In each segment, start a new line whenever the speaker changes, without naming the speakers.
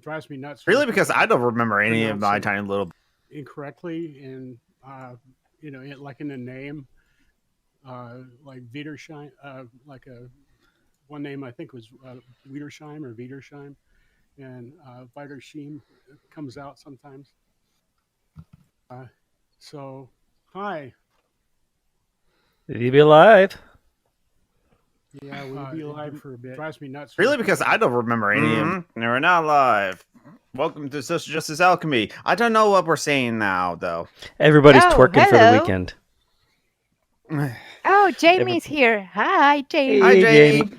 drives me nuts.
Really, because I don't remember any of my tiny little
incorrectly, and like in a name, like Wiedersheim, like a one name I think was Wiedersheim or Wiedersheim, and Wiedersheim comes out sometimes. So, hi.
Did he be alive?
Yeah, we'll be alive for a bit. Drives me nuts.
Really, because I don't remember any of them. We're not live. Welcome to Social Justice Alchemy. I don't know what we're saying now, though.
Everybody's twerking for the weekend.
Oh, Jamie's here. Hi, Jamie.
Hi, Jamie.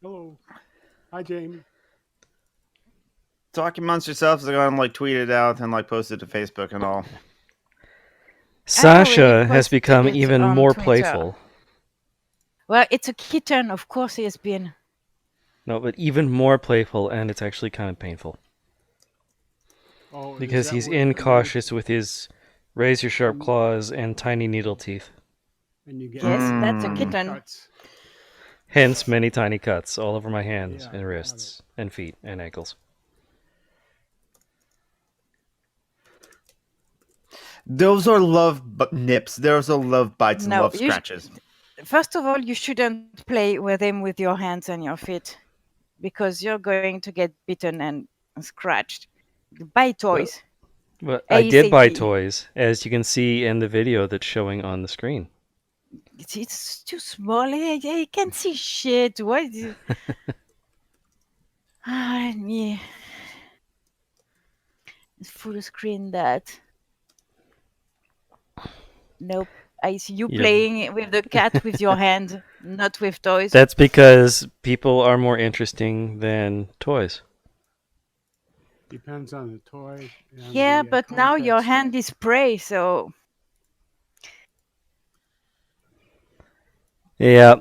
Hello. Hi, Jamie.
Talk amongst yourselves. They're going to like tweet it out and like post it to Facebook and all.
Sasha has become even more playful.
Well, it's a kitten. Of course, he has been.
No, but even more playful, and it's actually kind of painful.
Oh,
because he's incautious with his razor-sharp claws and tiny needle teeth.
And you get
yes, that's a kitten.
Cuts.
Hence, many tiny cuts all over my hands and wrists and feet and ankles.
Those are love nips. Those are love bites and love scratches.
First of all, you shouldn't play with him with your hands and your feet, because you're going to get bitten and scratched. Buy toys.
Well, I did buy toys, as you can see in the video that's showing on the screen.
It's too small. I can't see shit. What? Let me full screen that. Nope. I see you playing with the cat with your hand, not with toys.
That's because people are more interesting than toys.
Depends on the toy.
Yeah, but now your hand is prey, so...
Yeah.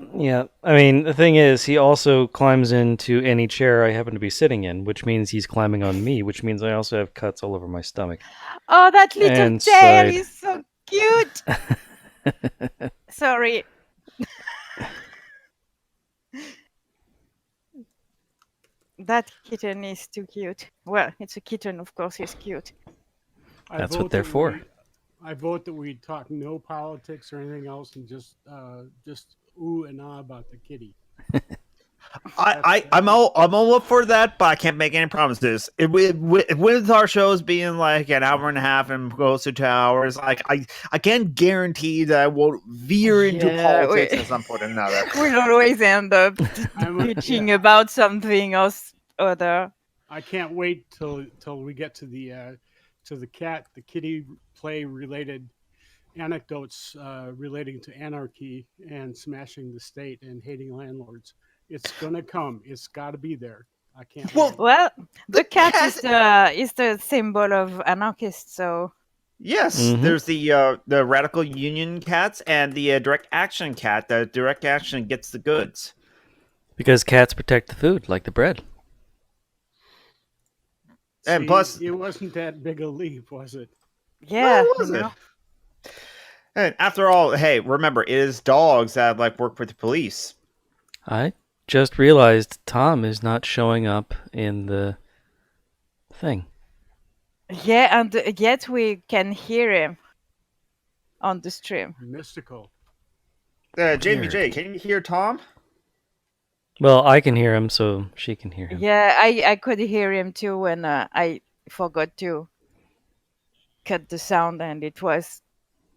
I mean, the thing is, he also climbs into any chair I happen to be sitting in, which means he's climbing on me, which means I also have cuts all over my stomach.
Oh, that little tail is so cute! Sorry. That kitten is too cute. Well, it's a kitten, of course, it's cute.
That's what they're for.
I vote that we talk no politics or anything else and just ooh and ah about the kitty.
I'm all up for that, but I can't make any promises. With our shows being like an hour and a half and close to 2 hours, like I can't guarantee that I won't veer into politics at some point or another.
We'll always end up pitching about something else other.
I can't wait till we get to the kitty play related anecdotes relating to anarchy and smashing the state and hating landlords. It's gonna come. It's got to be there. I can't.
Well, the cat is the symbol of anarchists. So
yes, there's the radical union cats and the direct action cat. The direct action gets the goods
because cats protect the food, like the bread.
And plus,
it wasn't that big a leap, was it?
Yeah,
was it? And after all, hey, remember, it is dogs that like work with the police.
I just realized Tom is not showing up in the thing.
Yeah, and yet we can hear him on the stream.
Mystical.
Jamie J, can you hear Tom?
Well, I can hear him, so she can hear him.
Yeah, I could hear him too when I forgot to cut the sound, and it was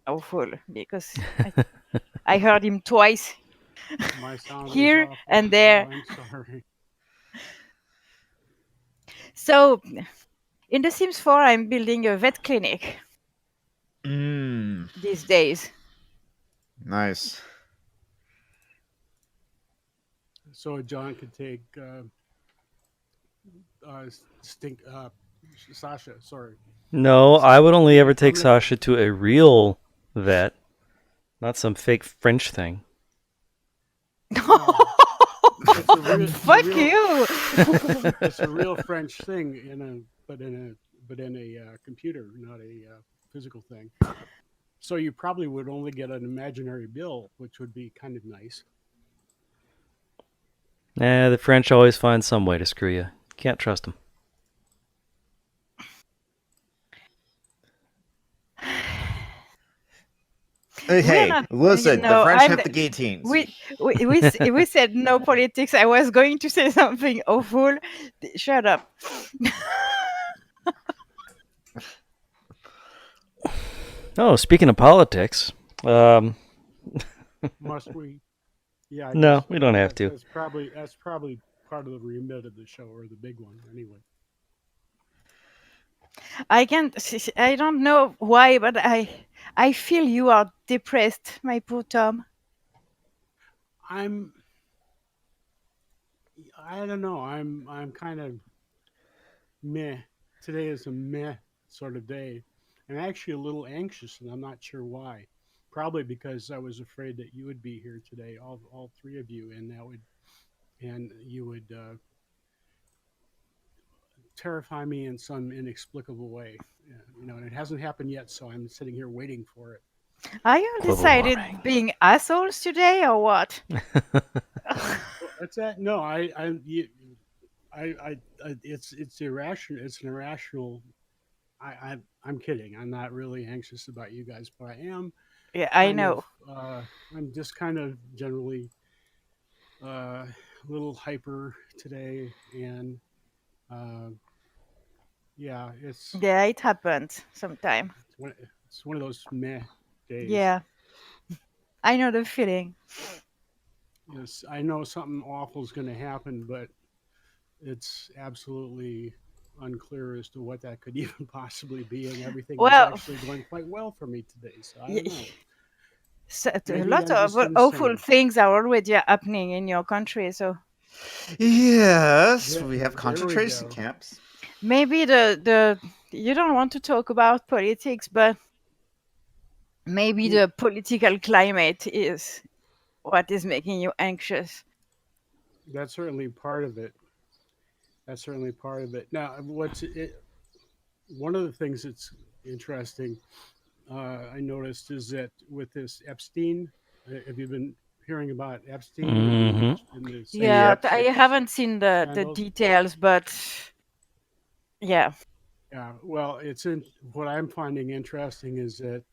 awful because I heard him twice.
My sound
here and there.
I'm sorry.
So, in The Sims 4, I'm building a vet clinic these days.
Nice.
So John could take Sasha. Sorry.
No, I would only ever take Sasha to a real vet, not some fake French thing.
Fuck you!
It's a real French thing, but in a computer, not a physical thing. So you probably would only get an imaginary bill, which would be kind of nice.
The French always find some way to screw you. Can't trust them.
we're
Hey,
not.
listen, the French have the guillotines.
We said no politics. I was going to say something awful. Shut up.
Oh, speaking of politics,
Must we? Yeah, I
no,
guess
we don't have to.
that's probably part of the remit of the show, or the big one anyway.
I can't. I don't know why, but I feel you are depressed, my poor Tom.
I'm I don't know. I'm kind of meh. Today is a meh sort of day. I'm actually a little anxious, and I'm not sure why. Probably because I was afraid that you would be here today, all three of you, and you would terrify me in some inexplicable way. And it hasn't happened yet, so I'm sitting here waiting for it.
Are you
Global
decided
warming.
being assholes today or what?
What's that? No, it's irrational. It's an irrational. I'm kidding. I'm not really anxious about you guys, but I am
Yeah, I
kind of.
know.
I'm just kind of generally a little hyper today, and uh, yeah,
Yeah, it happens sometime.
it's one of those meh days.
Yeah, I know the feeling.
Yes, I know something awful is going to happen, but it's absolutely unclear as to what that could even possibly be, and everything was
Well,
actually going quite well for me today. So I
y-
don't know.
a
Maybe
lot
I'm
of
just
awful
insane.
things are already happening in your country, so
Yes,
There,
we have
there we
concentration
go.
camps.
maybe the you don't want to talk about politics, but maybe
Mm,
the political climate is what is making you anxious.
That's certainly part of it. That's certainly part of it. Now, one of the things that's interesting I noticed is that with this Epstein, have you been hearing about Epstein
Hmm.
in the
Yeah,
Yep.
sex
I haven't seen the
scandals?
details, but yeah.
Yeah, well, it's in what I'm finding interesting is that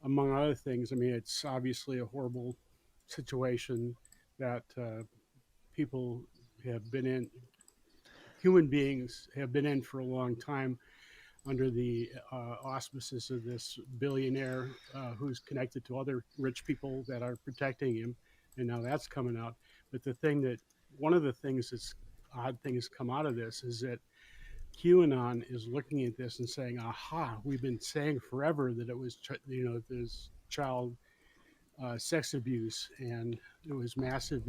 among other things, I mean, it's obviously a horrible situation that people have been in, human beings have been in for a long time under the auspices of this billionaire who's connected to other rich people that are protecting him, and now that's coming out. But one of the things that's odd things come out of this is that QAnon is looking at this and saying, "Aha, we've been saying forever that it was, there's child sex abuse, and it was massive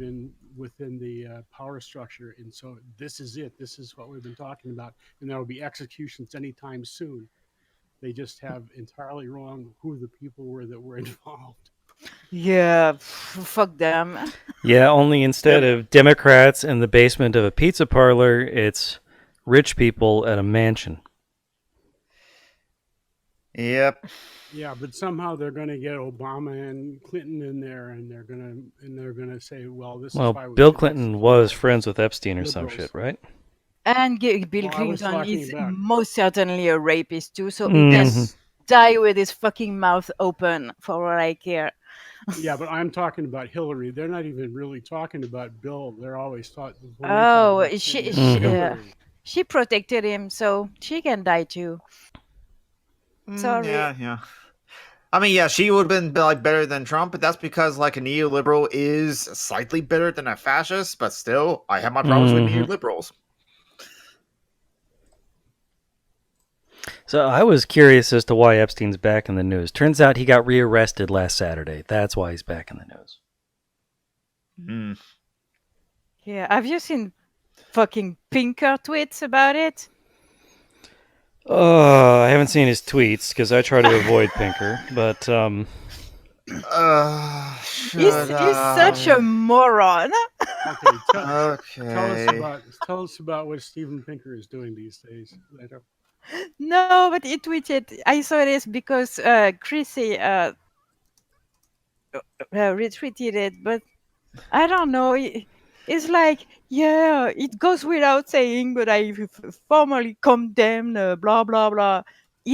within the power structure, and so this is it. This is what we've been talking about, and there will be executions anytime soon. They just have entirely wrong who the people were that were involved."
Yeah, fuck them.
Yeah, only instead
Yep.
of Democrats in the basement of a pizza parlor, it's rich people at a mansion.
Yep.
Yeah, but somehow they're going to get Obama and Clinton in there, and they're going to say, "Well, this is
Well,
why we
Bill
should
Clinton
execute
was
all
friends with Epstein or some shit,
liberals."
right?
And Bill
Well, I was
Clinton
talking
is
about
most certainly a rapist too, so he can
Hmm.
yes,
die with his fucking mouth open for all I care.
yeah, but I'm talking about Hillary. They're not even really talking about Bill. They're always taught when they talk
Oh,
about Clinton, it's
Mhm.
Hillary.
she protected him, so she can die too. Sorry.
Yeah, yeah. I mean, yeah, she would have been like better than Trump, but that's because like a neoliberal is slightly better than a fascist. But still, I have my problems with
Hmm.
neoliberals.
So I was curious as to why Epstein's back in the news. Turns out he got rearrested last Saturday. That's why he's back in the news.
Mm.
Yeah, have you seen fucking Pinker tweets about it?
I haven't seen his tweets because I try to avoid Pinker, but
Shut
He's such a
up.
moron.
Okay,
Okay.
tell us about what Steven Pinker is doing these days.
No, but he tweeted. I saw this because Chrissy retweeted it, but I don't know. It's like, yeah, it goes without saying, but I formally condemn blah blah blah.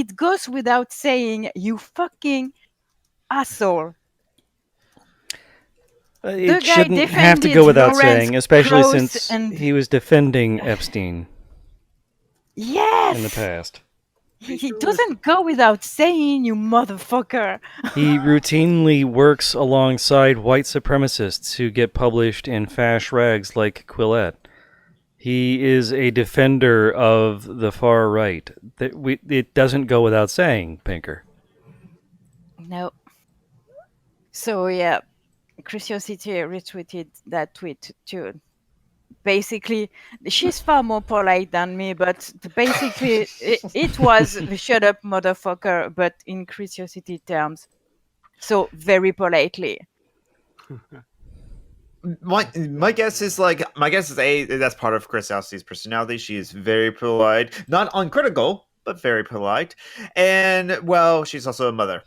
it goes without saying, you fucking asshole. The
It
guy
shouldn't have to go
defended
without
Lawrence
saying, especially
Krauss
since
and
he was defending Epstein
yes,
in the past.
he doesn't go without saying, you motherfucker.
He routinely works alongside white supremacists who get published in fash rags like Quillette. He is a defender of the far right. It doesn't go without saying, Pinker.
No. So yeah, Curiosity retweeted that tweet too. Basically, she's far more polite than me, but basically, it was the shut up motherfucker, but in Curiosity terms. So very politely.
My guess is that's part of Chris Alcy's personality. She is very polite, not uncritical, but very polite, and well, she's also a mother.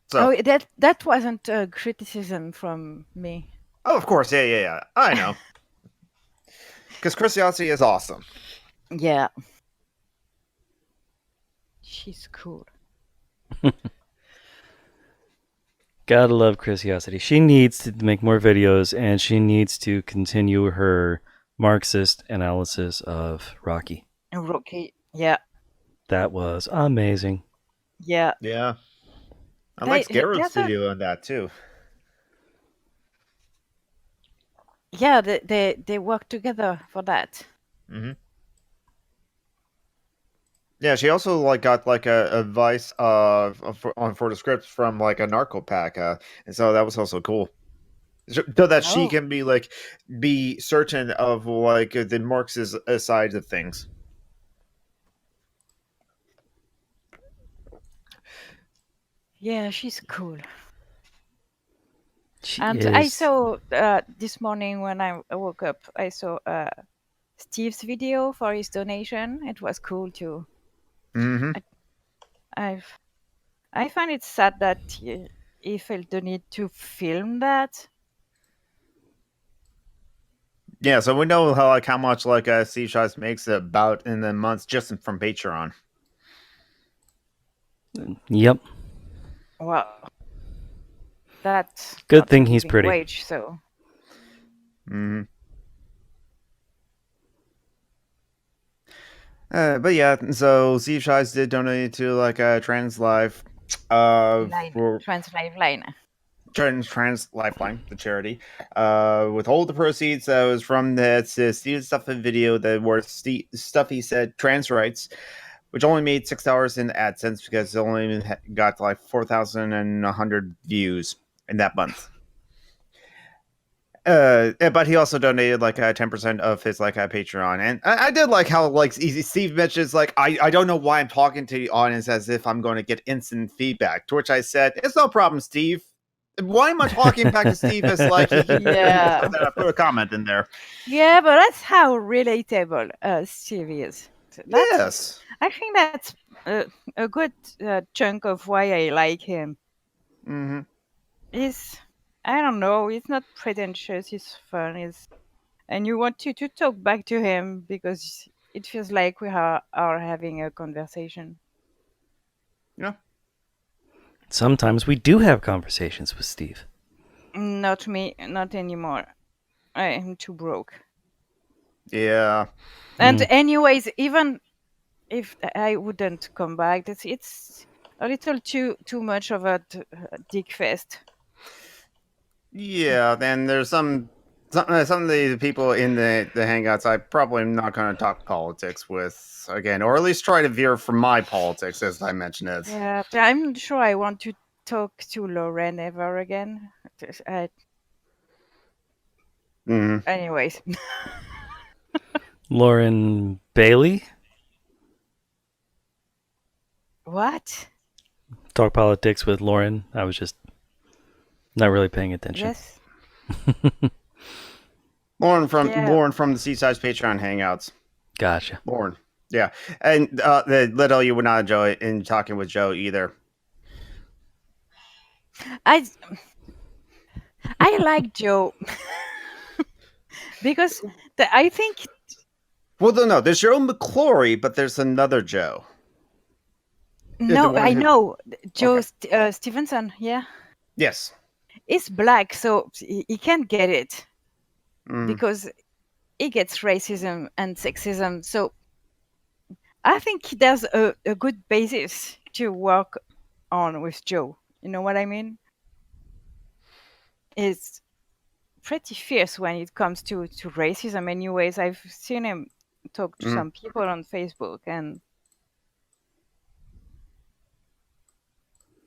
So,
Oh, that wasn't a criticism from me.
oh, of course, yeah. I know, because Chris Alcy is awesome.
Yeah, she's cool.
Gotta love Curiosity. She needs to make more videos, and she needs to continue her Marxist analysis of Rocky.
Rocky, yeah.
That was amazing.
Yeah.
Yeah, I like Garrett's video on that too.
Yeah, they work together for that.
Mm-hmm. Yeah, she also got advice for the scripts from a narco pack, and so that was also cool. So that she can be certain of the Marxist side of things.
Yeah, she's cool.
She
and
is.
I saw this morning when I woke up, I saw Steve's video for his donation. It was cool too.
Mm-hmm.
I find it sad that he felt the need to film that.
Yeah, so we know how much Steve Shots makes about in the months just from Patreon.
Yep.
Wow. That's
good
not
thing
a
he's
living
pretty.
wage, so.
Mm-hmm. But yeah, so Steve Shots did donate to Trans Life,
Trans Lifeline.
Trans Lifeline, the charity, with all the proceeds that was from the Steve Stuffy video that were Stuffy said trans rights, which only made $6 in AdSense because it only got 4,100 views in that month. But he also donated 10% of his Patreon, and I did like how Steve mentions I don't know why I'm talking to the audience as if I'm going to get instant feedback. To which I said, it's no problem, Steve. Why am I talking back to Steve as
Yeah.
I put a comment in there?
Yeah, but that's how relatable Steve is.
Yes.
I think that's a good chunk of why I like him.
Mm-hmm.
I don't know, he's not pretentious, he's fun, and you want to talk back to him because it feels like we are having a conversation.
Yeah.
Sometimes we do have conversations with Steve.
Not me, not anymore. I am too broke.
Yeah.
And anyways, even if I wouldn't come back, it's a little too much of a dick fest.
Yeah, then there's some of the people in the hangouts I probably am not going to talk politics with again, or at least try to veer from my politics, as I mentioned it.
Yeah, I'm not sure I want to talk to Lauren ever again. Anyways.
Lauren Bailey?
What?
Talk politics with Lauren. I was just not really paying attention.
Yes.
Lauren from the Seaside's Patreon hangouts.
Gotcha.
Lauren. Yeah. And little you would not enjoy in talking with Joe either.
I like Joe because I think.
Well, no, there's Joe McClory, but there's another Joe.
No,
one
I
who-
know. Joe
Okay.
Stevenson, yeah.
Yes.
He's black, so he can't get it
Mm.
because he gets racism and sexism. So I think there's a good basis to work on with Joe. You know what I mean? It's pretty fierce when it comes to racism. Anyways, I've seen him talk to some people on Facebook, and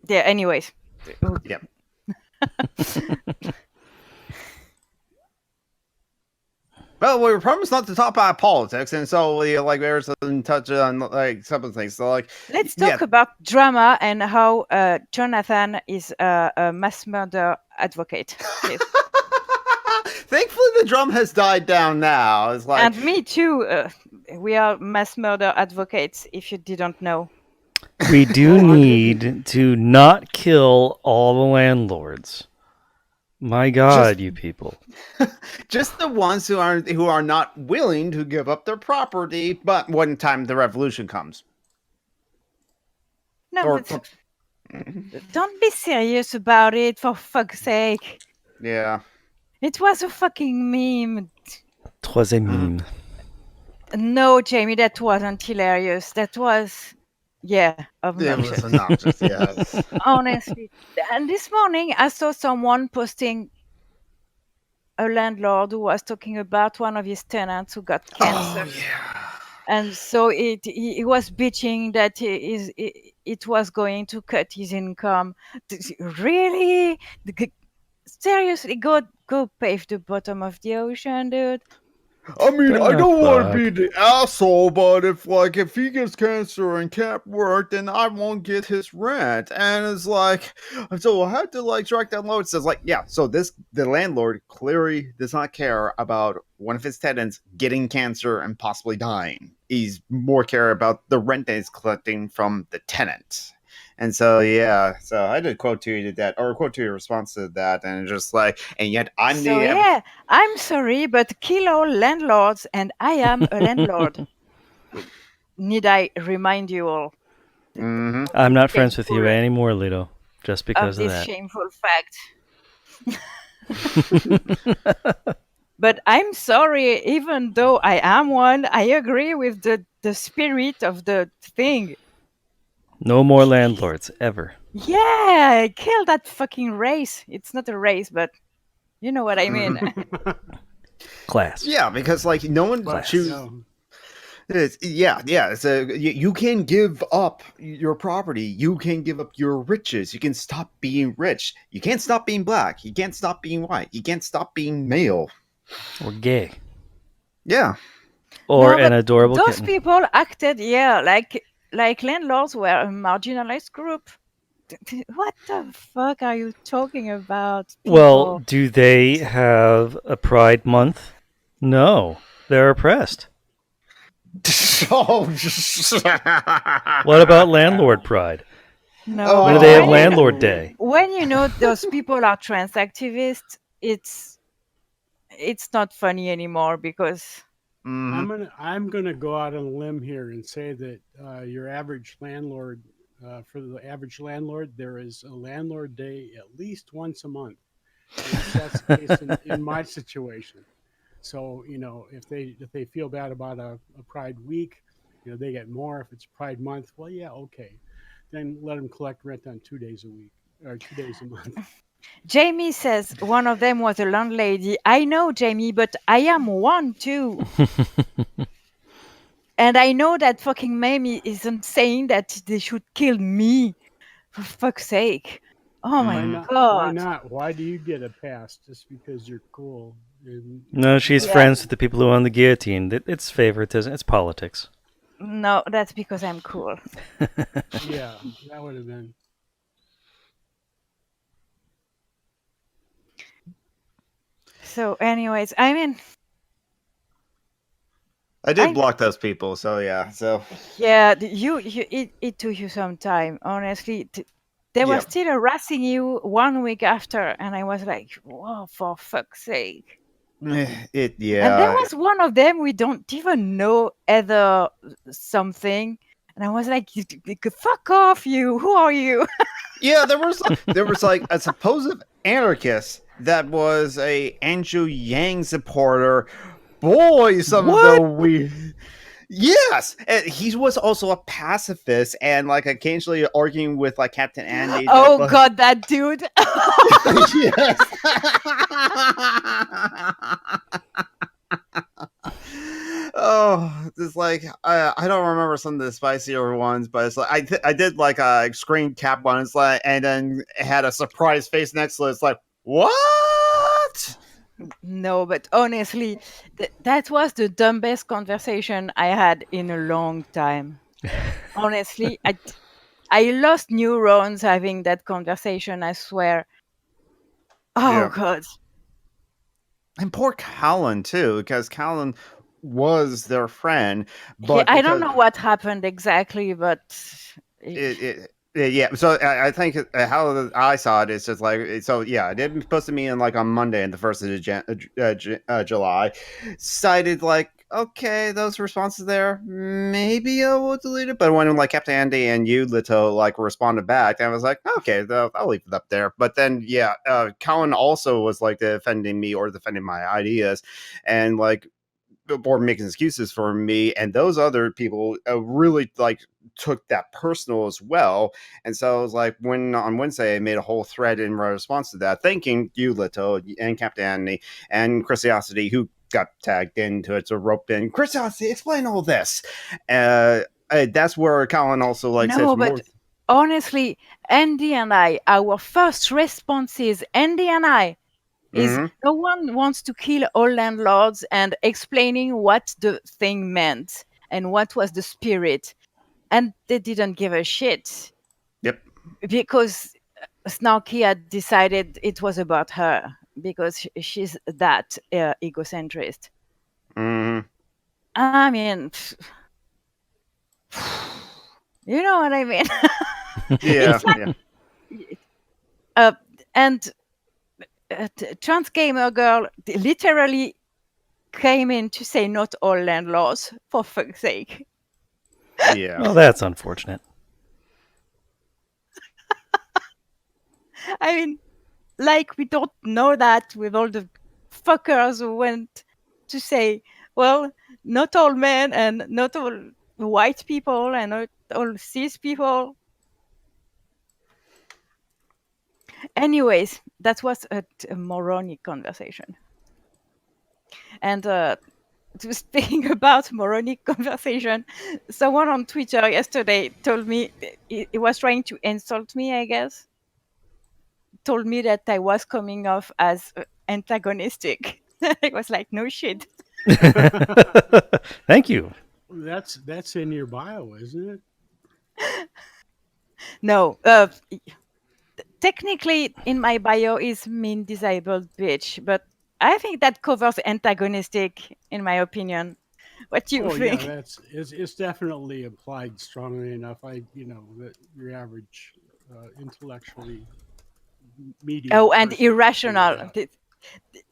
yeah. Anyways,
Yep. Well, we were promised not to talk about politics, and so like we were in touch on like some of the things. So like,
let's talk about drama and how Jonathan is a mass murder advocate. Please.
Thankfully, the drum has died down now. It's like,
And me too. We are mass murder advocates. If you didn't know,
We do need to not kill all the landlords. My God, you people.
just the ones who are not willing to give up their property, but one time the revolution comes.
no,
Or-
but don't be serious about it, for fuck's sake.
Yeah.
It was a fucking meme.
Twas a meme.
No, Jamie, that wasn't hilarious. That was, yeah,
It
obnoxious.
was obnoxious, yes.
Honestly. And this morning, I saw someone posting a landlord who was talking about one of his tenants who got cancer. And so he was bitching that it was going to cut his income. Really? Seriously, go pave the bottom of the ocean, dude.
I mean,
What
I
the
don't want to
fuck?
be the asshole, but if he gets cancer and can't work, then I won't get his rent. And it's like, so I had to like strike that low. It says like, yeah, so the landlord clearly does not care about one of his tenants getting cancer and possibly dying. He's more care about the rent that he's collecting from the tenant. And so yeah, so I did quote tweeted that or quote tweeted a response to that, and it's just like, and yet I'm
So yeah, I'm sorry, but kill all landlords, and I am a landlord. Need I remind you all
Mhm.
I'm not friends with you
Shameful.
anymore, Lito, just because
of
of
this
that.
shameful fact? But I'm sorry, even though I am one, I agree with the spirit of the thing.
No more landlords, ever.
Yeah, kill that fucking race. It's not a race, but you know what I mean.
Class.
Yeah, because like no one
But,
chooses.
no.
Yeah. So you can give up your property. You can give up your riches. You can stop being rich. You can't stop being black. You can't stop being white. You can't stop being male.
Or gay.
Yeah.
Or
No,
an
but
adorable
those
kitten.
people acted, yeah, like landlords were a marginalized group. What the fuck are you talking about, people?
Well, do they have a Pride Month? No. They're oppressed.
Oh.
What about Landlord Pride?
No,
When do
but
they have
when
Landlord Day?
when you know those people are trans activists, it's not funny anymore because
I'm gonna go out on a limb here and say that your average landlord, for the average landlord, there is a landlord day at least once a month. At least that's the case in my situation. So if they feel bad about a Pride week, they get more. If it's Pride month, well, yeah, okay, then let them collect rent on 2 days a week or 2 days a month.
Jamie says one of them was a landlady. I know, Jamie, but I am one too. And I know that fucking Mamie isn't saying that they should kill me. For fuck's sake. Oh my
Why not?
god.
Why not? Why do you get a pass just because you're cool?
No, she's
Yeah.
friends with the people who own the guillotine. It's favoritism. It's politics.
No, that's because I'm cool.
Yeah, that would have been.
So, anyways, I mean,
I did block those people, so yeah. So
yeah, it took you some time, honestly. They were
Yep.
still harassing you 1 week after, and I was like, "Whoa, for fuck's sake!" And there was one of them we don't even know either something And I was like, fuck off, you. Who are you?
Yeah, there was like a supposed anarchist that was a Andrew Yang supporter. Boy, some of the weird. Yes, and he was also a pacifist and like occasionally arguing with like Captain Andy.
Oh God, that dude.
Yes. Oh, it's like I don't remember some of the spicier ones, but it's like I did like a screen cap one. It's like and then it had a surprise face next to it. It's like what?
No, but honestly, that was the dumbest conversation I had in a long time. Honestly, I lost neurons having that conversation, I swear. Oh,
Yeah.
God.
And poor Callan too, because Callan was their friend.
Yeah,
But
I don't know what happened exactly, but
yeah. So I think how I saw it is just like so. Yeah, it didn't supposed to be in like on Monday and the 1st of July. Cited like okay, those responses there. Maybe I will delete it. But when like Captain Andy and you, Lito, like responded back, I was like, okay, I'll leave it up there. But then yeah, Colin also was like defending me or defending my ideas, and like or making excuses for me, and those other people really like took that personal as well. And so I was like, when on Wednesday I made a whole thread in response to that, thanking you, Lito, and Captain Anthony and Christiosity, who got tagged into it, so roped in. Christiosity, explain all this. That's where Colin also like
no,
says
but
more.
honestly, Andy and I, our first responses, Andy and I, is no one wants to kill all landlords and explaining what the thing meant and what was the spirit. And they didn't give a shit.
Yep.
Because Snarky had decided it was about her because she's that egocentrist. I mean, you know what I mean?
Yeah.
And trans gamer girl literally came in to say not all landlords, for fuck's sake.
Yeah.
Well, that's unfortunate.
I mean, like we don't know that with all the fuckers who went to say, well, not all men and not all white people and not all cis people. Anyways, that was a moronic conversation. And speaking about moronic conversation, someone on Twitter yesterday told me he was trying to insult me, I guess. Told me that I was coming off as antagonistic. I was like, no shit.
Thank you.
That's in your bio, isn't it?
No, technically in my bio is mean disabled bitch, but I think that covers antagonistic in my opinion. What do you think?
Yeah, it's definitely applied strongly enough. That your average intellectually medium.
Oh, and
person
irrational.
can figure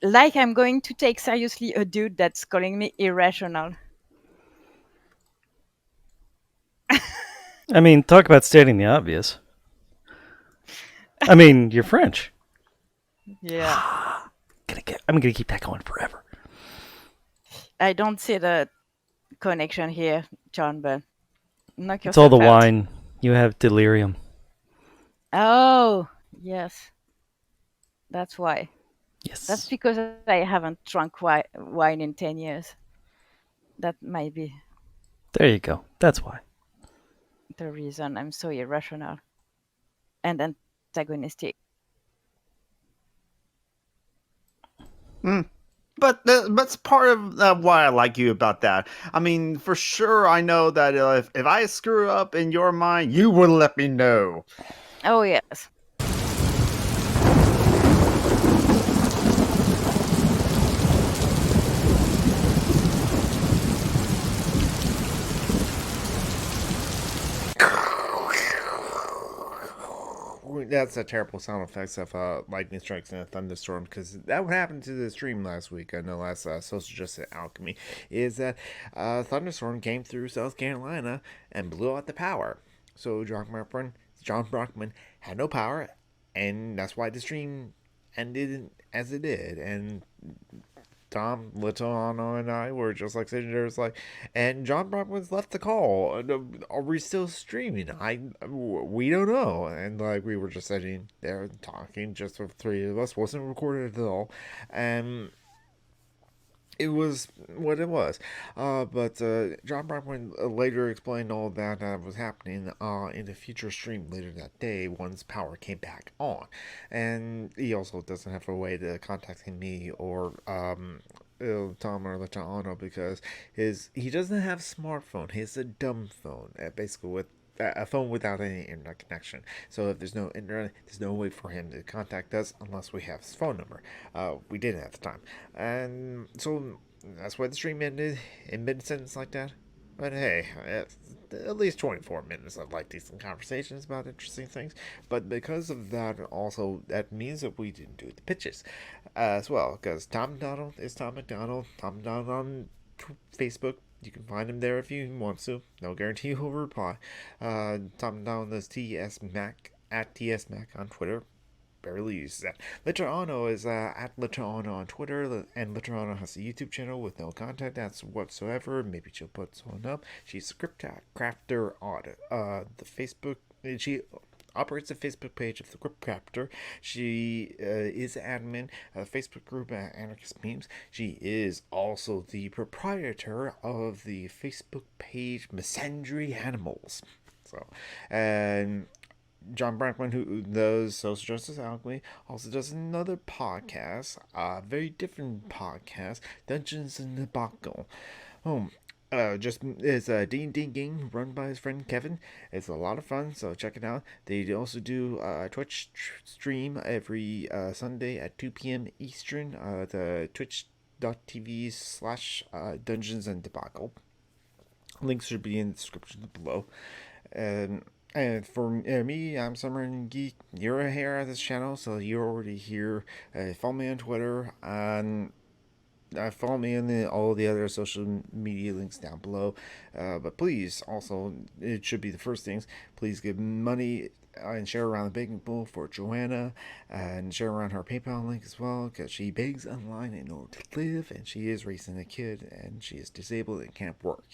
Like I'm going to take seriously a dude that's calling me irrational.
I mean, talk about stating the obvious. I mean, you're French.
Yeah.
I'm gonna keep that going forever.
I don't see the connection here, John, but knock
It's all
yourself
the
out.
wine. You have delirium.
Oh, yes. That's why.
Yes.
That's because I haven't drunk wine in 10 years. That might be
There you go. That's why.
the reason I'm so irrational and antagonistic.
But that's part of why I like you about that. I mean, for sure, I know that if I screw up in your mind, you will let me know.
Oh, yes.
that's a terrible sound effects of lightning strikes and a thunderstorm, because that what happened to the stream last week. I know last social justice Alchemy is that thunderstorm came through South Carolina and blew out the power. So John Brockman had no power, and that's why the stream ended as it did. And Tom Litano and I were just like sitting there, like, and John Brockman's left the call. Are we still streaming? We don't know. And like we were just sitting there talking, just the three of us, wasn't recorded at all, and it was what it was. But John Brockman later explained all that was happening in the future stream later that day once power came back on. And he also doesn't have a way to contact me or Tom or Latano, because he doesn't have a smartphone. He has a dumb phone, basically with a phone without any internet connection. So if there's no internet, there's no way for him to contact us unless we have his phone number. We didn't at the time, and so that's why the stream ended in mid-sentence like that. But hey, at least 24 minutes of like decent conversations about interesting things. But because of that, also that means that we didn't do the pitches as well. Because Tom McDonald is Tom McDonald. Tom McDonald on Facebook. You can find him there if you want to. No guarantee he'll reply. Tom McDonald is TSMac at TSMac on Twitter. Barely uses that. Literano is at Literano on Twitter, and Literano has a YouTube channel with no contact ads whatsoever. Maybe she'll put one up. She's a script crafter on the Facebook. She operates a Facebook page of the Grip Crafter. She is admin of the Facebook group Anarchist Memes. She is also the proprietor of the Facebook page Misandry Animals. So, and John Brackman, who does Social Justice Alchemy, also does another podcast, a very different podcast, Dungeons and Debacle. Just it's a D&D game run by his friend Kevin. It's a lot of fun, so check it out. They also do a Twitch stream every Sunday at 2 p.m. Eastern. The twitch.tv/Dungeons and Debacle. Links should be in the description below. And for me, I'm Summer and Geek. You're here at this channel, so you're already here. Follow me on Twitter, and follow me on all the other social media links down below. But please, also, it should be the first things, please give money and share around the baking bowl for Joanna, and share around her PayPal link as well, because she begs online in order to live, and she is raising a kid, and she is disabled and can't work.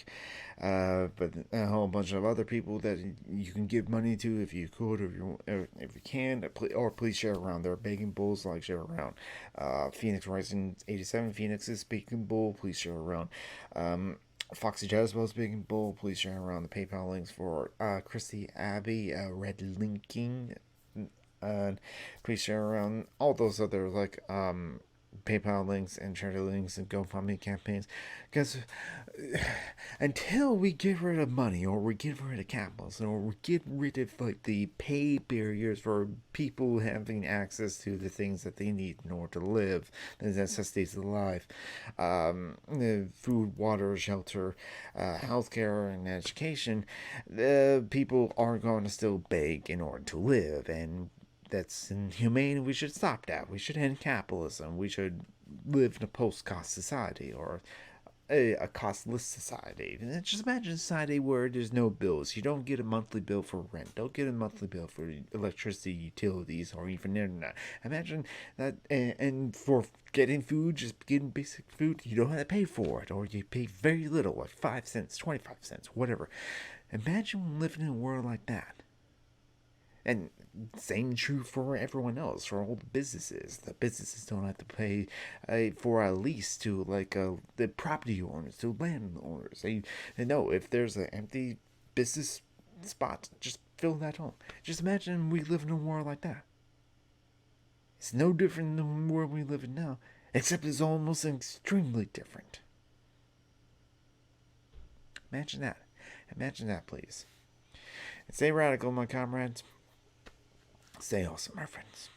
But a whole bunch of other people that you can give money to if you could, or if you can, or please share around their baking bowls, like share around Phoenix Rising 87 Phoenix's baking bowl, please share around Foxy Jezebel's baking bowl, please share around the PayPal links for Christy Abbey, Red Linking, and please share around all those other like PayPal links and charity links and GoFundMe campaigns, because until we get rid of money, or we get rid of capitalism, or we get rid of like the pay barriers for people having access to the things that they need in order to live, the necessities of life, food, water, shelter, healthcare, and education, people are going to still beg in order to live, and that's inhumane. We should stop that. We should end capitalism. We should live in a post-cost society, or a costless society. And just imagine a society where there's no bills. You don't get a monthly bill for rent. Don't get a monthly bill for electricity, utilities, or even internet. Imagine that, and for getting food, just getting basic food, you don't have to pay for it, or you pay very little, like 5 cents, 25 cents, whatever. Imagine living in a world like that. And same true for everyone else, for all the businesses. The businesses don't have to pay for a lease to like the property owners, to landowners. They know if there's an empty business spot, just fill that home. Just imagine we live in a world like that. It's no different than the world we live in now, except it's almost extremely different. Imagine that. Imagine that, please. And stay radical, my comrades. Stay awesome, my friends.